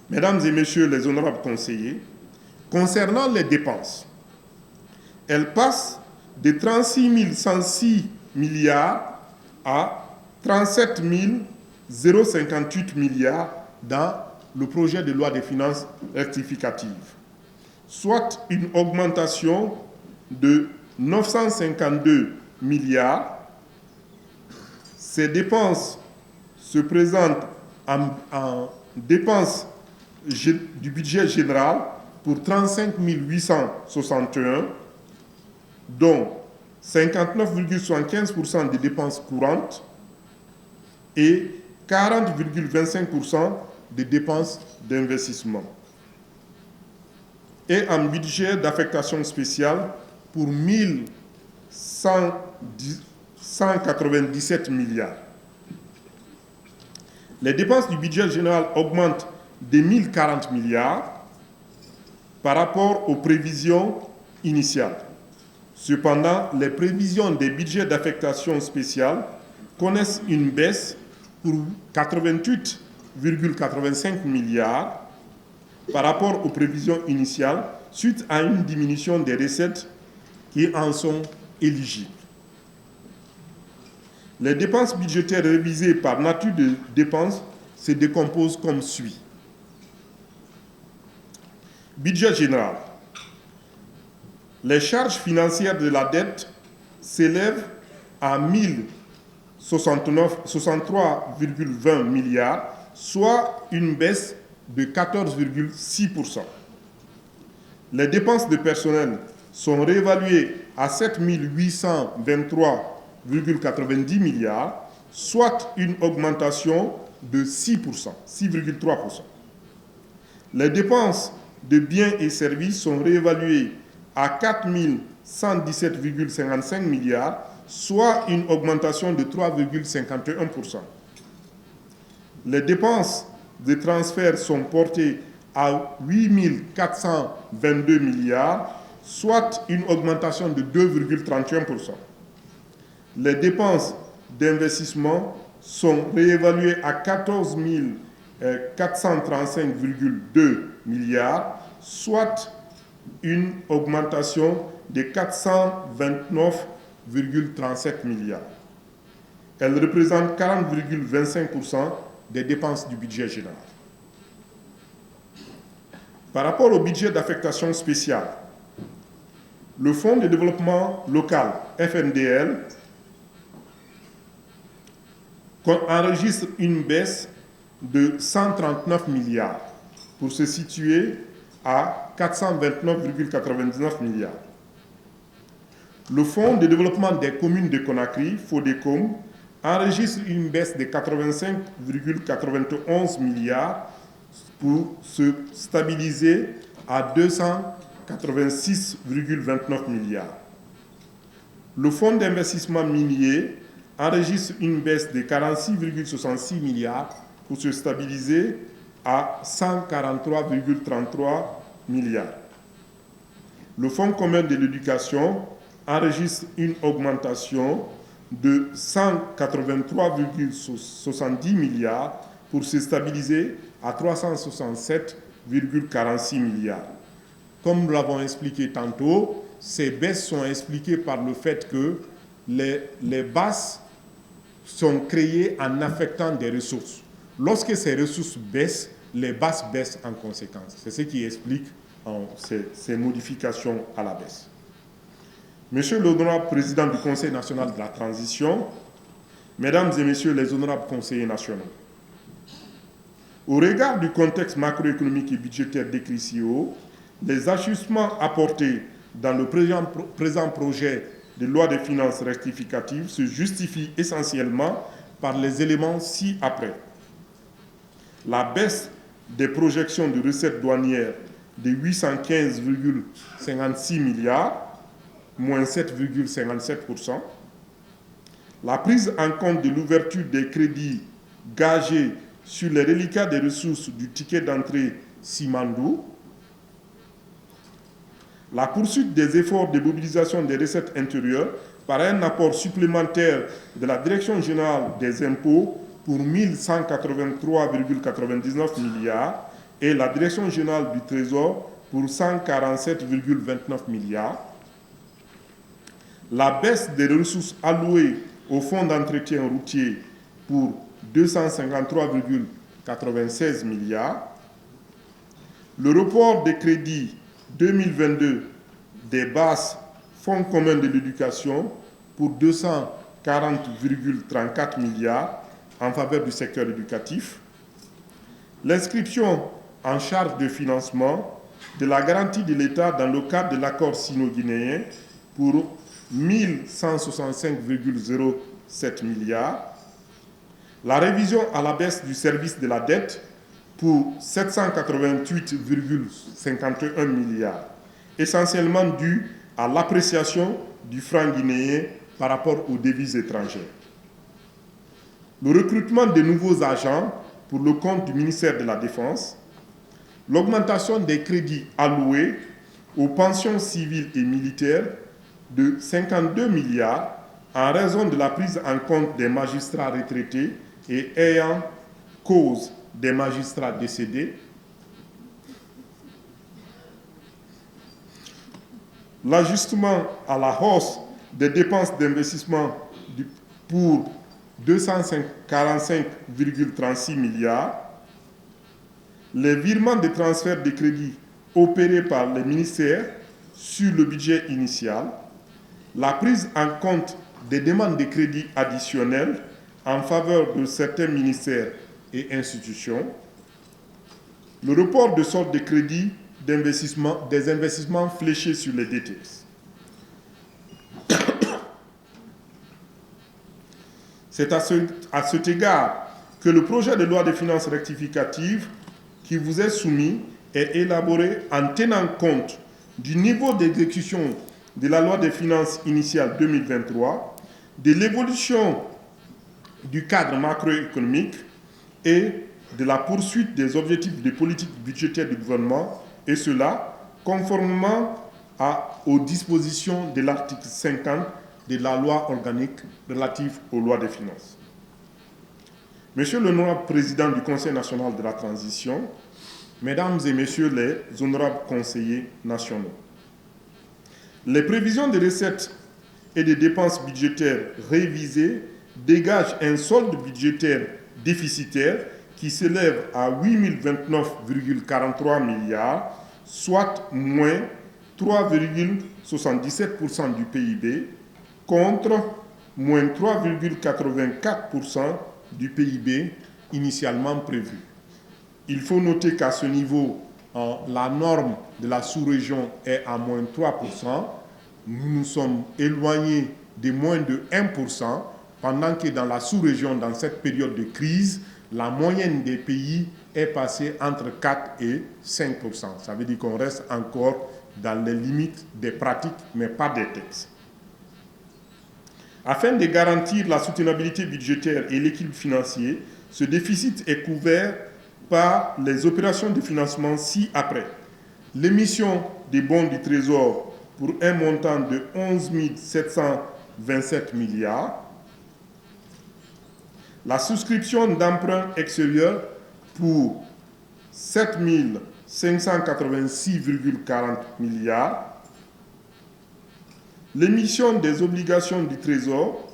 Mesdames et messieurs les honorables conseillers, concernant les dépenses, elles passent de 36 106 milliards à 37 058 milliards dans le projet de loi des finances rectificative, soit une augmentation de 952 milliards. Ces dépenses se présentent en dépenses du budget général pour 35 861, dont 59,75% des dépenses courantes et 40,25% des dépenses d'investissement. Et en budget d'affectation spéciale pour 197 milliards. Les dépenses du budget général augmentent de 1040 milliards par rapport aux prévisions initiales. Cependant, les prévisions des budgets d'affectation spéciale connaissent une baisse pour 88,85 milliards par rapport aux prévisions initiales suite à une diminution des recettes qui en sont éligibles. Les dépenses budgétaires révisées par nature de dépenses se décomposent comme suit. Budget général. Les charges financières de la dette s'élèvent à 1063,20 milliards, soit une baisse de 14,6%. Les dépenses de personnel sont réévaluées à 7 823,90 milliards, soit une augmentation de 6,3%. Les dépenses de biens et services sont réévaluées à 4 117,55 milliards, soit une augmentation de 3,51%. Les dépenses de transfert sont portées à 8 422 milliards, soit une augmentation de 2,31%. Les dépenses d'investissement sont réévaluées à 14 435,2 milliards, soit une augmentation de 429,37 milliards. Elles représentent 40,25% des dépenses du budget général. Par rapport au budget d'affectation spéciale, le Fonds de développement local, FNDL, enregistre une baisse de 139 milliards pour se situer à 429,99 milliards. Le Fonds de développement des communes de Conakry, FODECOM, enregistre une baisse de 85,91 milliards pour se stabiliser à 286,29 milliards. Le Fonds d'investissement minier enregistre une baisse de 46,66 milliards pour se stabiliser à 143,33 milliards. Le Fonds commun de l'éducation enregistre une augmentation de 183,70 milliards pour se stabiliser à 367,46 milliards. Comme nous l'avons expliqué tantôt, ces baisses sont expliquées par le fait que les basses sont créées en affectant des ressources. Lorsque ces ressources baissent, les basses baissent en conséquence. C'est ce qui explique ces modifications à la baisse. Monsieur l'honorable président du Conseil national de la transition, mesdames et messieurs les honorables conseillers nationaux, au regard du contexte macroéconomique et budgétaire décrit ci haut, les ajustements apportés dans le présent projet de loi de finances rectificative se justifient essentiellement par les éléments ci-après. La baisse des projections de recettes douanières de 815,56 milliards, moins 7,57%. La prise en compte de l'ouverture des crédits gagés sur les reliquats des ressources du ticket d'entrée Simandou. La poursuite des efforts de mobilisation des recettes intérieures par un apport supplémentaire de la Direction générale des impôts pour 1183,99 milliards et la Direction générale du Trésor pour 147,29 milliards. La baisse des ressources allouées au fonds d'entretien routier pour 253,96 milliards. Le report des crédits 2022 des bases fonds communs de l'éducation pour 240,34 milliards en faveur du secteur éducatif. L'inscription en charge de financement de la garantie de l'État dans le cadre de l'accord sino-guinéen pour 1165,07 milliards. La révision à la baisse du service de la dette pour 788,51 milliards, essentiellement due à l'appréciation du franc guinéen par rapport aux devises étrangères. Le recrutement de nouveaux agents pour le compte du ministère de la Défense, l'augmentation des crédits alloués aux pensions civiles et militaires de 52 milliards en raison de la prise en compte des magistrats retraités et ayant cause des magistrats décédés. L'ajustement à la hausse des dépenses d'investissement pour 245,36 milliards, les virements de transfert de crédits opérés par les ministères sur le budget initial, la prise en compte des demandes de crédits additionnels en faveur de certains ministères et institutions, le report de sorte de crédits d'investissement, des investissements fléchés sur les DTS. C'est à cet égard que le projet de loi de finances rectificative qui vous est soumis est élaboré en tenant compte du niveau d'exécution de la loi de finances initiale 2023, de l'évolution du cadre macroéconomique et de la poursuite des objectifs de politique budgétaire du gouvernement, et cela conformément aux dispositions de l'article 50 de la loi organique relative aux lois des finances. Monsieur l'honorable président du Conseil national de la transition, mesdames et messieurs les honorables conseillers nationaux, les prévisions de recettes et de dépenses budgétaires révisées dégagent un solde budgétaire déficitaire qui s'élève à 8 029,43 milliards, soit moins 3,77% du PIB, contre moins 3,84% du PIB initialement prévu. Il faut noter qu'à ce niveau, la norme de la sous-région est à moins 3%. Nous nous sommes éloignés de moins de 1%, pendant que dans la sous-région, dans cette période de crise, la moyenne des pays est passée entre 4 et 5%. Ça veut dire qu'on reste encore dans les limites des pratiques, mais pas des textes. Afin de garantir la soutenabilité budgétaire et l'équilibre financier, ce déficit est couvert par les opérations de financement ci-après. L'émission des bons du Trésor pour un montant de 11 727 milliards, la souscription d'emprunts extérieurs pour 7 586,40 milliards, l'émission des obligations du Trésor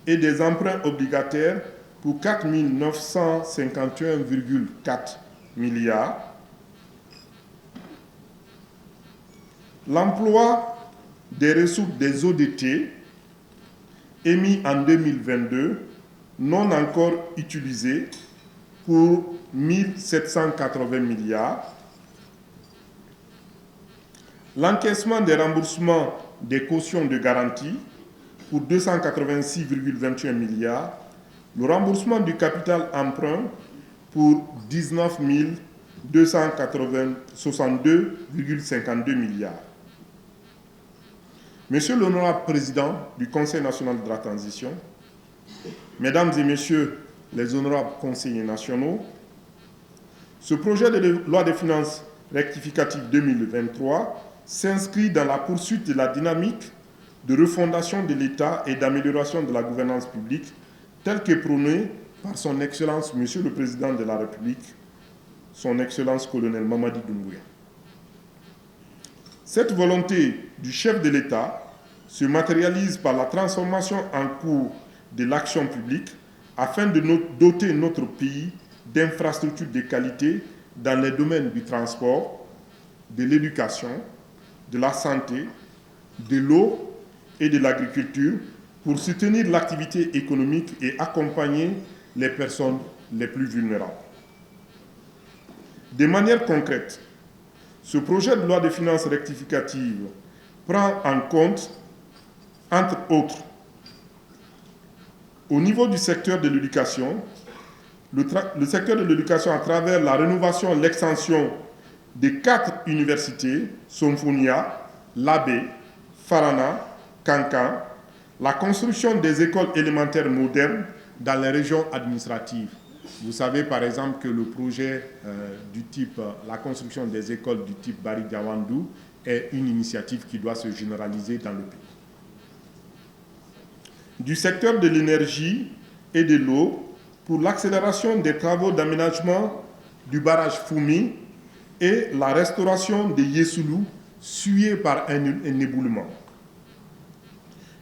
et des emprunts obligataires pour 4 951,4 milliards, l'emploi des ressources des ODT émis en 2022 non encore utilisés pour 1 780 milliards, l'encaissement des remboursements des cautions de garantie pour 286,21 milliards, le remboursement du capital emprunt pour 19 262,52 milliards. Monsieur l'honorable président du Conseil national de la transition, mesdames et messieurs les honorables conseillers nationaux, ce projet de loi de finances rectificative 2023 s'inscrit dans la poursuite de la dynamique de refondation de l'État et d'amélioration de la gouvernance publique telle que prônée par son Excellence, Monsieur le Président de la République, son Excellence colonel Mamadi Doumbouya. Cette volonté du chef de l'État se matérialise par la transformation en cours de l'action publique afin de doter notre pays d'infrastructures de qualité dans les domaines du transport, de l'éducation, de la santé, de l'eau et de l'agriculture pour soutenir l'activité économique et accompagner les personnes les plus vulnérables. De manière concrète, ce projet de loi de finances rectificative prend en compte, entre autres, au niveau du secteur de l'éducation, le secteur de l'éducation à travers la rénovation et l'extension des 4 universités, Somfonia, Labé, Farana, Kankan, la construction des écoles élémentaires modernes dans les régions administratives. Vous savez par exemple que le projet du type, la construction des écoles du type Bari Diawandou est une initiative qui doit se généraliser dans le pays. Du secteur de l'énergie et de l'eau pour l'accélération des travaux d'aménagement du barrage Foumi et la restauration de Yesoulou, souillé par un éboulement.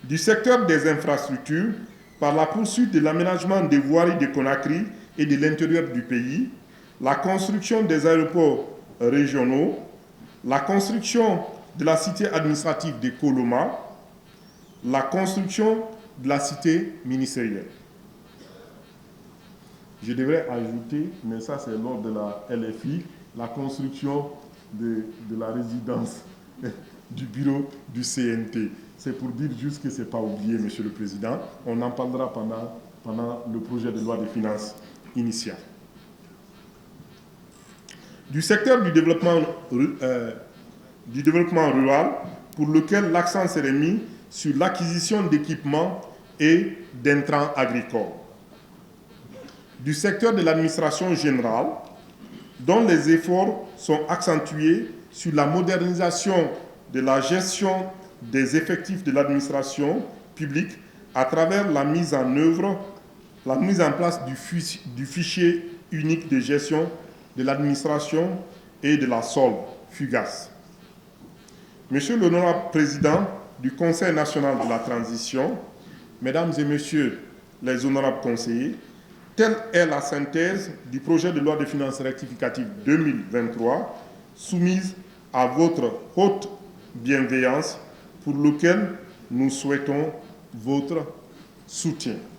Du secteur des infrastructures par la poursuite de l'aménagement des voiries de Conakry et de l'intérieur du pays, la construction des aéroports régionaux, la construction de la cité administrative de Koloma, la construction de la cité ministérielle. Je devrais ajouter, mais ça c'est lors de la LFI, la construction de la résidence du bureau du CNT. C'est pour dire juste que ce n'est pas oublié, Monsieur le Président. On en parlera pendant le projet de loi de finances initial. Du secteur du développement rural, pour lequel l'accent serait mis sur l'acquisition d'équipements et d'intrants agricoles. Du secteur de l'administration générale, dont les efforts sont accentués sur la modernisation de la gestion des effectifs de l'administration publique à travers la mise en place du fichier unique de gestion de l'administration et de la solde, FUGAS. Monsieur l'honorable président du Conseil national de la transition, mesdames et messieurs les honorables conseillers, telle est la synthèse du projet de loi de finances rectificative 2023 soumise à votre haute bienveillance pour lequel nous souhaitons votre soutien.